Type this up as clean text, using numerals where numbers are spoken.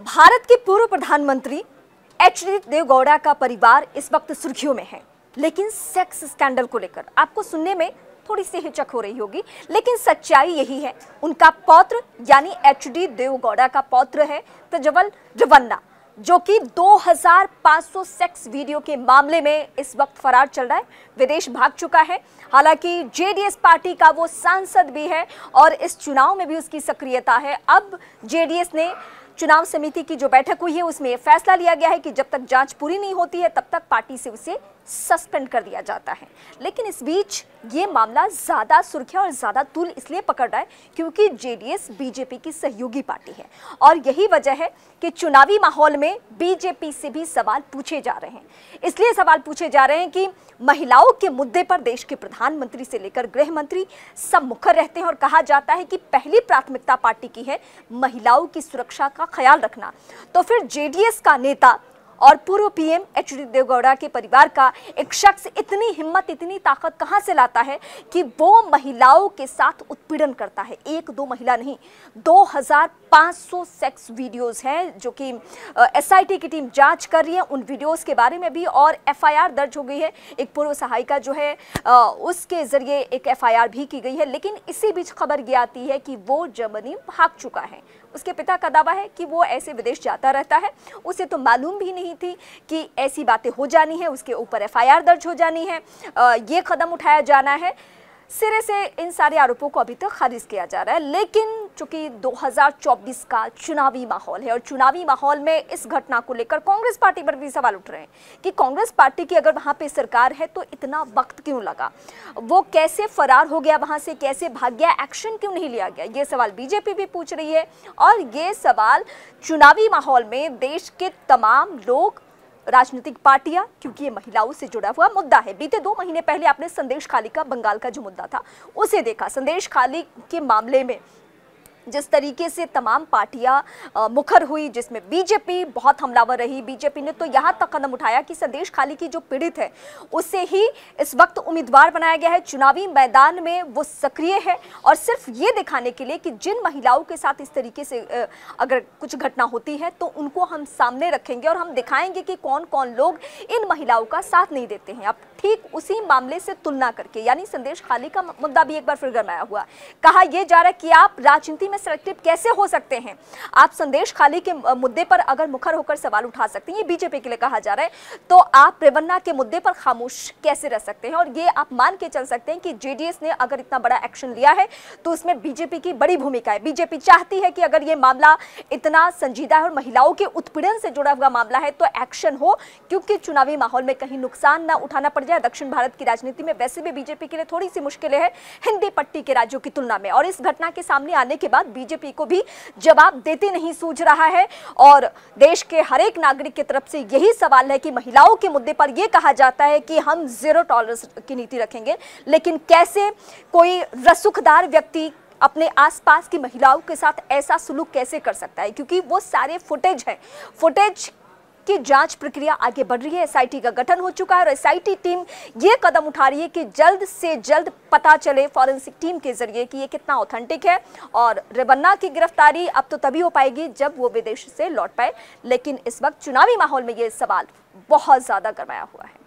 भारत के पूर्व प्रधानमंत्री एचडी देवगौड़ा का परिवार इस वक्त सुर्खियों में है, लेकिन सेक्स स्कैंडल को लेकर आपको सुनने में थोड़ी सी हिचक हो रही होगी, लेकिन सच्चाई यही है। उनका पौत्र यानी एचडी देवगौड़ा का पौत्र है प्रज्वल रेवन्ना, जो कि 2500 सेक्स वीडियो के मामले में इस वक्त फरार चल रहा है, विदेश भाग चुका है। हालांकि जेडीएस पार्टी का वो सांसद भी है और इस चुनाव में भी उसकी सक्रियता है। अब जेडीएस ने चुनाव समिति की जो बैठक हुई है उसमें यह फैसला लिया गया है कि जब तक जांच पूरी नहीं होती है तब तक पार्टी से उसे सस्पेंड कर दिया जाता है। लेकिन इस बीच ये मामला ज्यादा सुर्खियां और ज्यादा तूल इसलिए पकड़ रहा है क्योंकि जेडीएस बीजेपी की सहयोगी पार्टी है और यही वजह है कि चुनावी माहौल में बीजेपी से भी सवाल पूछे जा रहे हैं। इसलिए सवाल पूछे जा रहे हैं कि महिलाओं के मुद्दे पर देश के प्रधानमंत्री से लेकर गृह मंत्री सब मुखर रहते हैं और कहा जाता है कि पहली प्राथमिकता पार्टी की है महिलाओं की सुरक्षा का ख्याल रखना। तो फिर जेडीएस का नेता और पूर्व पीएम एचडी देवगौड़ा के परिवार का एक शख्स इतनी हिम्मत, इतनी ताकत कहां से लाता है कि वो महिलाओं के साथ उत्पीड़न करता है। एक दो महिला नहीं, 2500 सेक्स वीडियोस हैं जो कि एसआईटी की टीम जांच कर रही है। उन वीडियोस के बारे में भी और एफआईआर दर्ज हो गई है। एक पूर्व सहायिका जो है उसके जरिए एक एफआईआर भी की गई है। लेकिन इसी बीच खबर ये आती है कि वो जर्मनी भाग चुका है। उसके पिता का दावा है कि वो ऐसे विदेश जाता रहता है, उसे तो मालूम भी नहीं थी कि ऐसी बातें हो जानी है, उसके ऊपर एफआईआर दर्ज हो जानी है, ये कदम उठाया जाना है। सिरे से इन सारे आरोपों को अभी तक खारिज किया जा रहा है। लेकिन चूंकि 2024 का चुनावी माहौल है और चुनावी माहौल में इस घटना को लेकर कांग्रेस पार्टी पर भी सवाल उठ रहे हैं कि कांग्रेस पार्टी की अगर वहां पे सरकार है तो इतना वक्त क्यों लगा, वो कैसे फरार हो गया वहां से, कैसे भाग गया, एक्शन क्यों नहीं लिया गया। ये सवाल बीजेपी भी पूछ रही है और ये सवाल चुनावी माहौल में देश के तमाम लोग, राजनीतिक पार्टियां, क्योंकि ये महिलाओं से जुड़ा हुआ मुद्दा है। बीते 2 महीने पहले आपने संदेश खाली का बंगाल का जो मुद्दा था उसे देखा। संदेश खाली के मामले में जिस तरीके से तमाम पार्टियां मुखर हुई, जिसमें बीजेपी बहुत हमलावर रही। बीजेपी ने तो यहां तक कदम उठाया कि संदेश खाली की जो पीड़ित है उसे ही इस वक्त उम्मीदवार बनाया गया है, चुनावी मैदान में वो सक्रिय है और सिर्फ ये दिखाने के लिए कि जिन महिलाओं के साथ इस तरीके से अगर कुछ घटना होती है तो उनको हम सामने रखेंगे और हम दिखाएंगे कि कौन कौन लोग इन महिलाओं का साथ नहीं देते हैं। अब ठीक उसी मामले से तुलना करके, यानी संदेश खाली का मुद्दा भी एक बार फिर गरमाया हुआ, कहा यह जा रहा है कि आप राजनीति में सिलेक्टिव कैसे हो सकते हैं। आप संदेश खाली के मुद्दे पर अगर मुखर होकर सवाल उठा सकते हैं, ये बीजेपी के लिए कहा जा रहा है, तो आप रेवन्ना के मुद्दे पर खामोश कैसे रह सकते हैं। और ये आप मान के चल सकते हैं कि जेडीएस ने अगर इतना बड़ा एक्शन लिया है तो उसमें बीजेपी की बड़ी भूमिका है। बीजेपी चाहती है कि अगर ये मामला इतना संजीदा है और महिलाओं के उत्पीड़न से जुड़ा हुआ मामला है तो एक्शन हो, क्योंकि चुनावी माहौल में कहीं नुकसान ना उठाना पड़ जाए। दक्षिण भारत की राजनीति में वैसे भी बीजेपी के लिए थोड़ी सी मुश्किलें हैं हिंदी पट्टी के राज्यों की तुलना में, और इस घटना के सामने आने के बाद बीजेपी को भी जवाब देते नहीं सूझ रहा है। और देश के हर एक नागरिक की तरफ से यही सवाल है कि महिलाओं के मुद्दे पर यह कहा जाता है कि हम जीरो टॉलरेंस की नीति रखेंगे, लेकिन कैसे कोई रसूखदार व्यक्ति अपने आसपास की महिलाओं के साथ ऐसा सुलूक कैसे कर सकता है, क्योंकि वो सारे फुटेज हैं। फुटेज की जांच प्रक्रिया आगे बढ़ रही है। एसआईटी का गठन हो चुका है और एसआईटी टीम ये कदम उठा रही है कि जल्द से जल्द पता चले फॉरेंसिक टीम के जरिए कि ये कितना ऑथेंटिक है। और रेवन्ना की गिरफ्तारी अब तो तभी हो पाएगी जब वो विदेश से लौट पाए। लेकिन इस वक्त चुनावी माहौल में ये सवाल बहुत ज्यादा गरमाया हुआ है।